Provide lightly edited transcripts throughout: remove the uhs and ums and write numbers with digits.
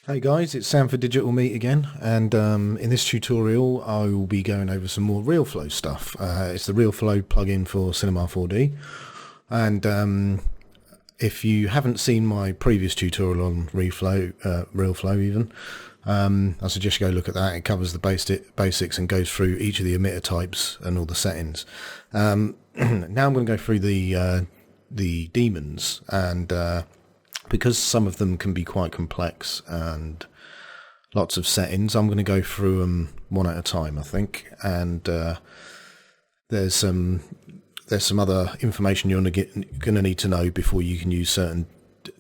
Hey guys, it's Sam for Digital Meat again, and in this tutorial I will be going over some more Realflow stuff. It's the Realflow plugin for Cinema 4D, and if you haven't seen my previous tutorial on Realflow even, I suggest you go look at that. It covers the basics and goes through each of the emitter types and all the settings. Now I'm going to go through the demons, and because some of them can be quite complex and lots of settings, I'm going to go through them one at a time, I think. And there's some other information you're going to need to know before you can use certain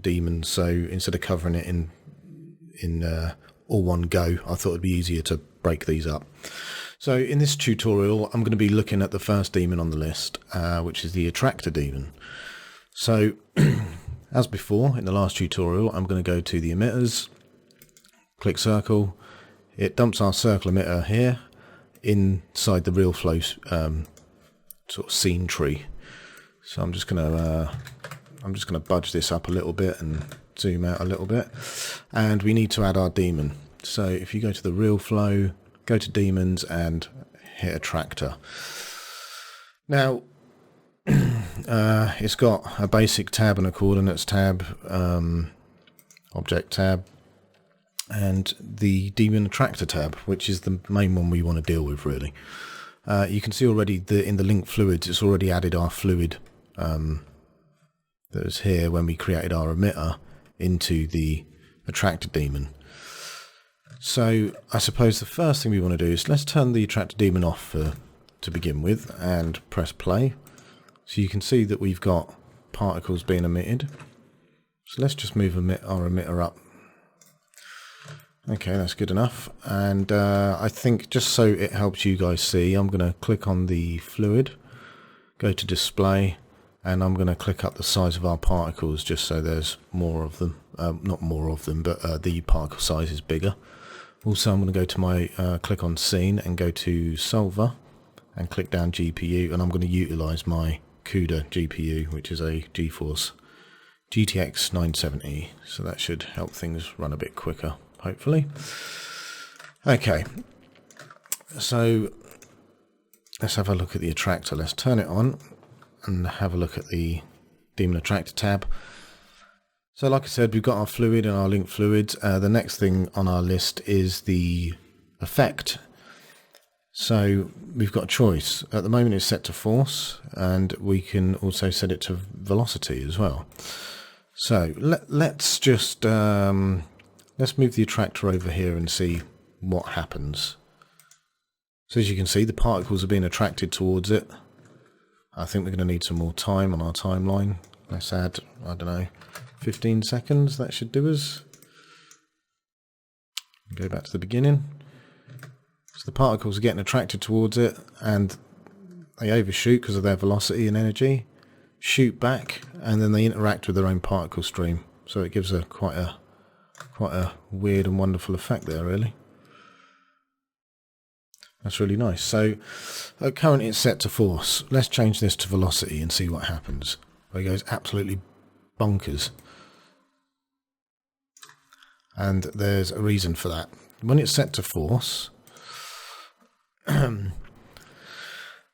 demons. So instead of covering it in all one go, I thought it'd be easier to break these up. So in this tutorial, I'm going to be looking at the first demon on the list, which is the Attractor Demon. So as before, in the last tutorial, I'm going to go to the emitters, click circle. It dumps our circle emitter here inside the Realflow sort of scene tree. So I'm just going to budge this up a little bit and zoom out a little bit, and we need to add our demon. So if you go to the Realflow, go to demons and hit Attractor. Now it's got a basic tab and a coordinates tab, object tab, and the demon attractor tab, which is the main one we want to deal with really. You can see already in the link fluids, it's already added our fluid that was here when we created our emitter into the Attractor Demon. So I suppose the first thing we want to do is let's turn the Attractor Demon off to begin with and press play. So you can see that we've got particles being emitted. So let's just move our emitter up. Okay, that's good enough. And I think just so it helps you guys see, I'm going to click on the fluid, go to display, and I'm going to click up the size of our particles just so there's more of them. Not more of them, but the particle size is bigger. Also, I'm going to go to my click on scene and go to solver and click down GPU, and I'm going to utilize my CUDA GPU, which is a GeForce GTX 970, so that should help things run a bit quicker, hopefully. Okay, so let's have a look at the attractor. Let's turn it on and have a look at the Demon Attractor tab. So like I said, we've got our fluid and our link fluids. The next thing on our list is the effect. So we've got a choice. At the moment it's set to force, and we can also set it to velocity as well. So let's just let's move the attractor over here and see what happens. So as you can see, the particles are being attracted towards it. I think we're going to need some more time on our timeline. Let's add, I don't know, 15 seconds. That should do us. Go back to the beginning. So the particles are getting attracted towards it, and they overshoot because of their velocity and energy, shoot back, and then they interact with their own particle stream. So it gives quite a weird and wonderful effect there, really. That's really nice. So currently it's set to force. Let's change this to velocity and see what happens. It goes absolutely bonkers. And there's a reason for that. When it's set to force,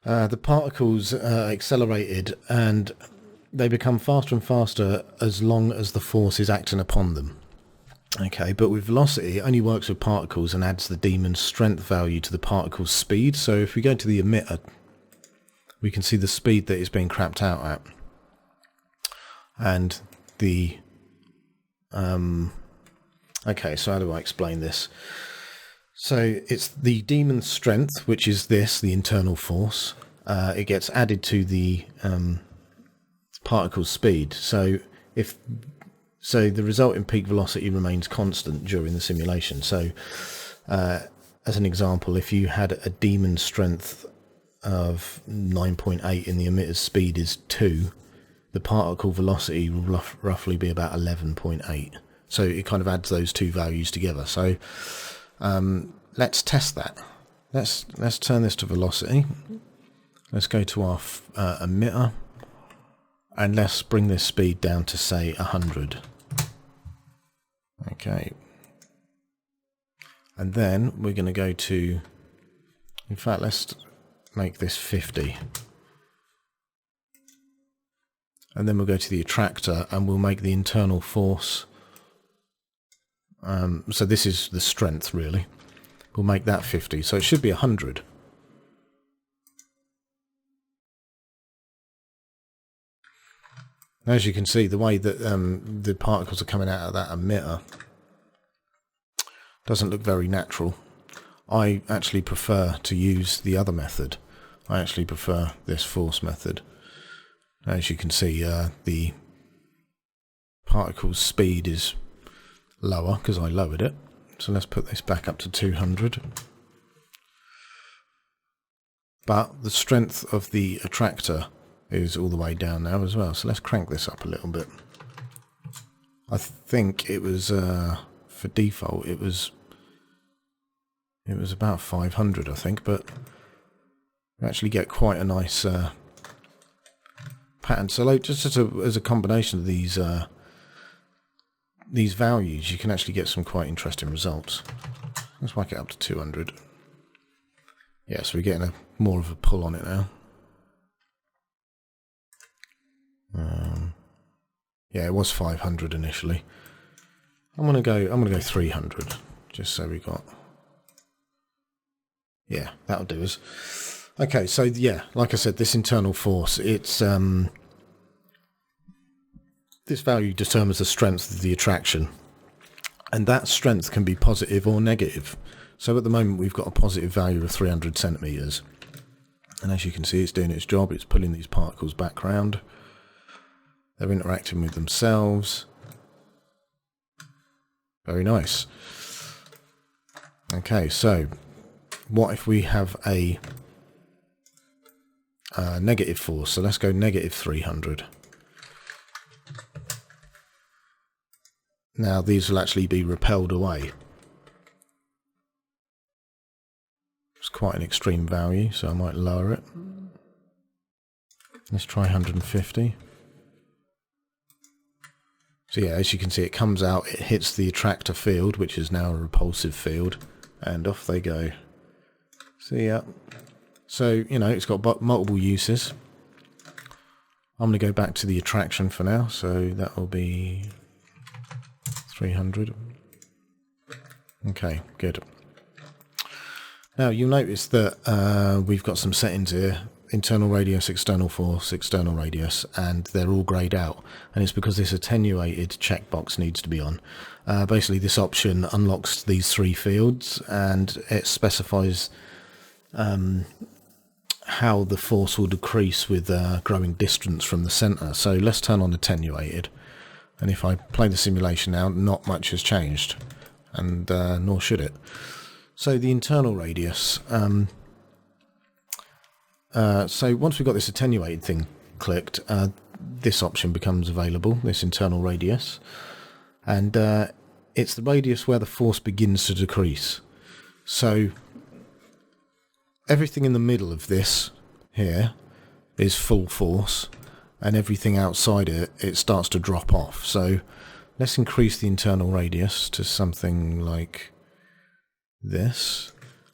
the particles are accelerated and they become faster and faster as long as the force is acting upon them. Okay, but with velocity, it only works with particles and adds the demon's strength value to the particle's speed. So if we go to the emitter, we can see the speed that it's being crapped out at. And the... okay, so how do I explain this? So it's the demon's strength, which is this, the internal force. It gets added to the particle's speed. So the resulting peak velocity remains constant during the simulation. So as an example, if you had a demon strength of 9.8 and the emitter's speed is 2, the particle velocity will roughly be about 11.8. So it kind of adds those two values together. So let's test that. Let's turn this to velocity. Let's go to our emitter, and let's bring this speed down to say 100. Okay, And then we're going to go to, in fact, let's make this 50. And then we'll go to the attractor and we'll make the internal force. So this is the strength, really. We'll make that 50. So it should be 100. As you can see, the way that the particles are coming out of that emitter doesn't look very natural. I actually prefer to use the other method. I actually prefer this force method. As you can see, the particle's speed is lower because I lowered it. So let's put this back up to 200. But the strength of the attractor is all the way down now as well. So let's crank this up a little bit. I think it was, for default, it was about 500, I think, but you actually get quite a nice pattern. So like, just as a combination of these values, you can actually get some quite interesting results. Let's whack it up to 200. Yeah, so we're getting more of a pull on it now. Yeah, it was 500 initially. I'm gonna go 300, just so we got. Yeah, that'll do us. Okay, so yeah, like I said, this internal force, it's this value determines the strength of the attraction, and that strength can be positive or negative. So at the moment we've got a positive value of 300 centimeters, and as you can see, it's doing its job. It's pulling these particles back round. They're interacting with themselves. Very nice. Okay, so what if we have a negative force? So let's go negative 300. Now these will actually be repelled away. It's quite an extreme value, so I might lower it. Let's try 150. So yeah, as you can see, it comes out, it hits the attractor field, which is now a repulsive field, and off they go. See ya. So, you know, it's got multiple uses. I'm going to go back to the attraction for now, so that will be 300. Okay, good. Now, you'll notice that we've got some settings here. Internal radius, external force, external radius, and they're all greyed out, and it's because this attenuated checkbox needs to be on. Basically, this option unlocks these three fields, and it specifies how the force will decrease with growing distance from the centre. So let's turn on attenuated, and if I play the simulation now, not much has changed, and nor should it. So the internal radius. So once we've got this attenuated thing clicked, this option becomes available, this internal radius, and it's the radius where the force begins to decrease. So everything in the middle of this here is full force, and everything outside it starts to drop off. So let's increase the internal radius to something like this,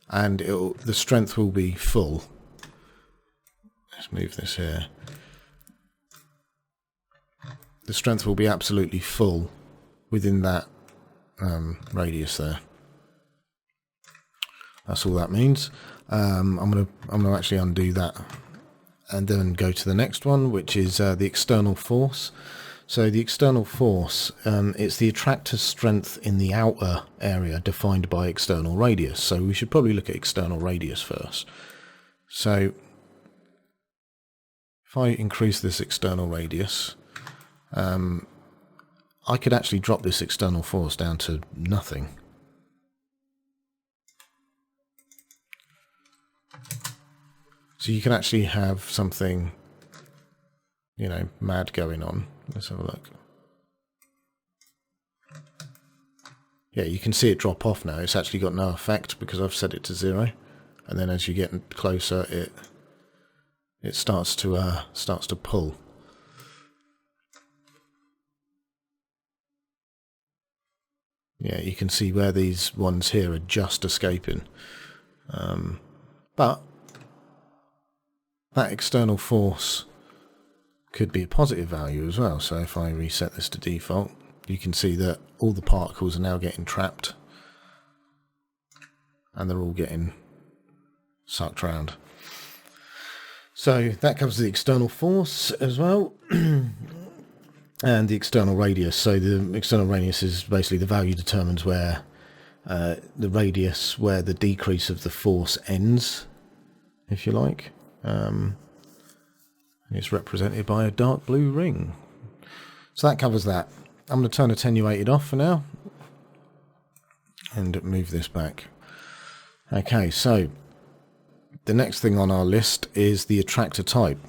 and the strength will be full. Let's move this here. The strength will be absolutely full within that radius there. That's all that means. I'm gonna actually undo that and then go to the next one, which is the external force. So the external force, it's the attractor's strength in the outer area defined by external radius. So we should probably look at external radius first. So if I increase this external radius, I could actually drop this external force down to nothing. So you can actually have something, you know, mad going on. Let's have a look. Yeah, you can see it drop off now. It's actually got no effect because I've set it to 0. And then as you get closer, it starts to pull. Yeah, you can see where these ones here are just escaping. But that external force could be a positive value as well. So if I reset this to default, you can see that all the particles are now getting trapped and they're all getting sucked around. So that covers the external force as well. And the external radius. So the external radius is basically the value determines where the radius, where the decrease of the force ends, if you like. It's represented by a dark blue ring. So that covers that. I'm going to turn attenuated off for now and move this back. Okay, so the next thing on our list is the Attractor Type.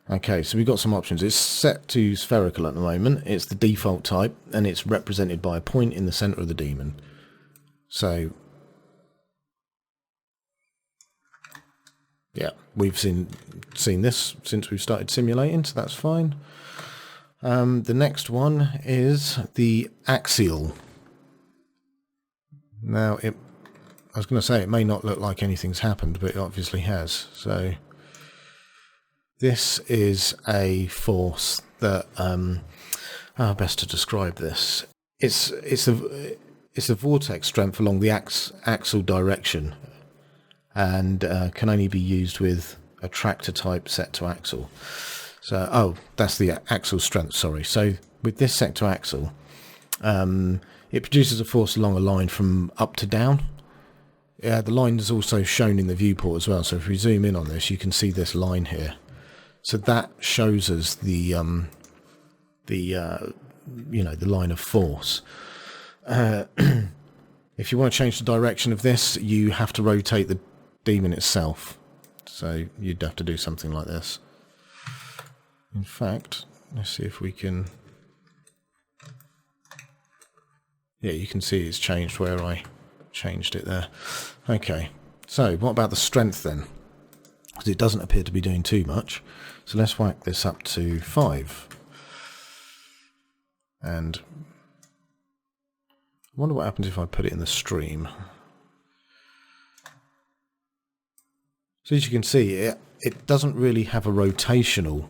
Okay, so we've got some options. It's set to spherical at the moment. It's the default type, and it's represented by a point in the center of the demon. So, yeah, we've seen this since we've started simulating, so that's fine. The next one is the axial. Now, I was going to say it may not look like anything's happened, but it obviously has. So this is a force that, how best to describe this? It's a vortex strength along the axial direction, and can only be used with Attractor Type set to axial. So, oh, that's the axial strength, sorry. So with this set to axial, it produces a force along a line from up to down. Yeah, the line is also shown in the viewport as well. So if we zoom in on this, you can see this line here. So that shows us the line of force. If you want to change the direction of this, you have to rotate the demon itself. So you'd have to do something like this. In fact, let's see if we can... Yeah, you can see it's changed where I changed it there. Okay, so what about the strength then? Because it doesn't appear to be doing too much. So let's whack this up to 5. And I wonder what happens if I put it in the stream. So as you can see, it doesn't really have a rotational.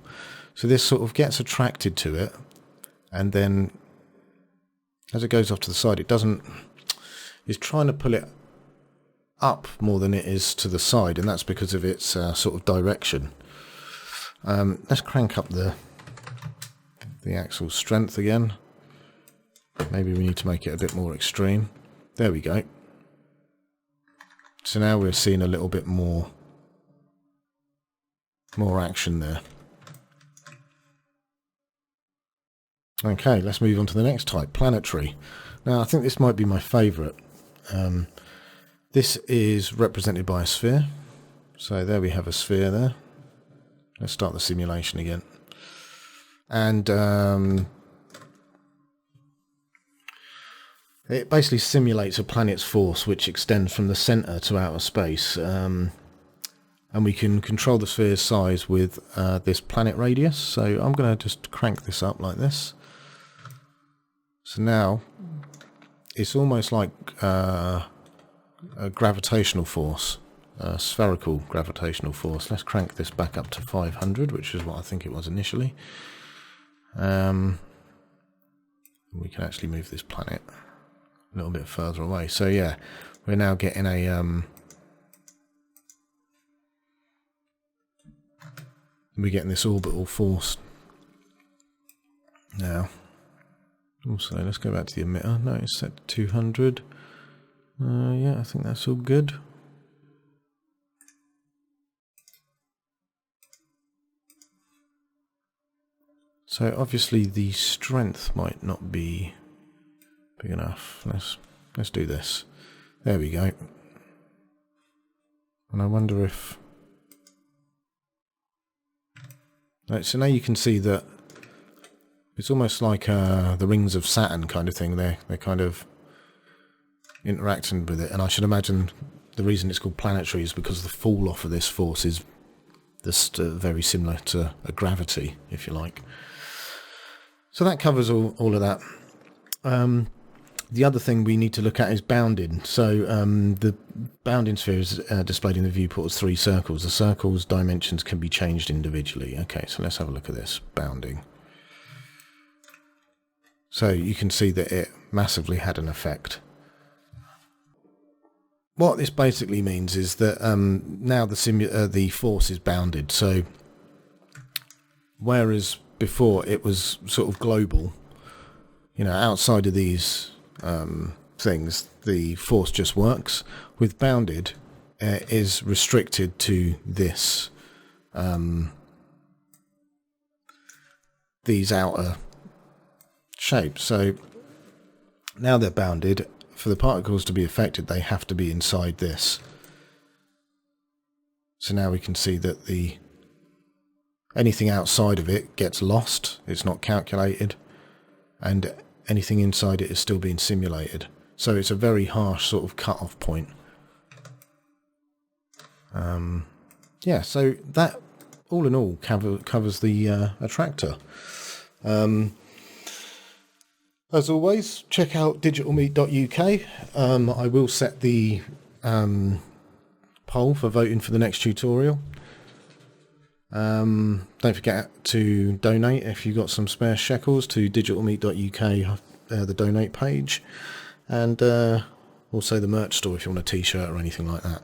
So this sort of gets attracted to it, and then as it goes off to the side, it's trying to pull it up more than it is to the side, and that's because of its sort of direction. Let's crank up the axial strength again. Maybe we need to make it a bit more extreme. There we go. So now we're seeing a little bit more action there. Okay, let's move on to the next type, Planetary. Now I think this might be my favourite. This is represented by a sphere. So there we have a sphere there. Let's start the simulation again. And it basically simulates a planet's force which extends from the centre to outer space. And we can control the sphere's size with this planet radius. So I'm going to just crank this up like this. So now it's almost like a gravitational force, a spherical gravitational force. Let's crank this back up to 500, which is what I think it was initially. We can actually move this planet a little bit further away. So yeah, we're now getting we're getting this orbital force now. Also, let's go back to the emitter. No, it's set to 200. Yeah, I think that's all good. So obviously the strength might not be big enough. Let's do this. There we go. And I wonder if... Right, so now you can see that it's almost like the rings of Saturn kind of thing. They're kind of interacting with it, and I should imagine the reason it's called planetary is because the fall off of this force is just very similar to a gravity, if you like. So that covers all of that. The other thing we need to look at is bounding. So the bounding sphere is displayed in the viewport as 3 circles. The circles' dimensions can be changed individually. Okay, so let's have a look at this bounding. So you can see that it massively had an effect. What this basically means is that now the force is bounded. So whereas before it was sort of global, you know, outside of these things, the force just works. With bounded, it is restricted to this, these outer shapes. So now they're bounded. For the particles to be affected, they have to be inside this. So now we can see that anything outside of it gets lost. It's not calculated, and anything inside it is still being simulated. So it's a very harsh sort of cut-off point. Yeah, so that all in all covers the attractor. As always, check out digitalmeat.uk. I will set the poll for voting for the next tutorial. Don't forget to donate if you've got some spare shekels to digitalmeat.uk, the donate page, and also the merch store if you want a t-shirt or anything like that.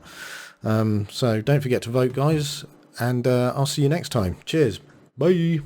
So don't forget to vote, guys, and I'll see you next time. Cheers. Bye.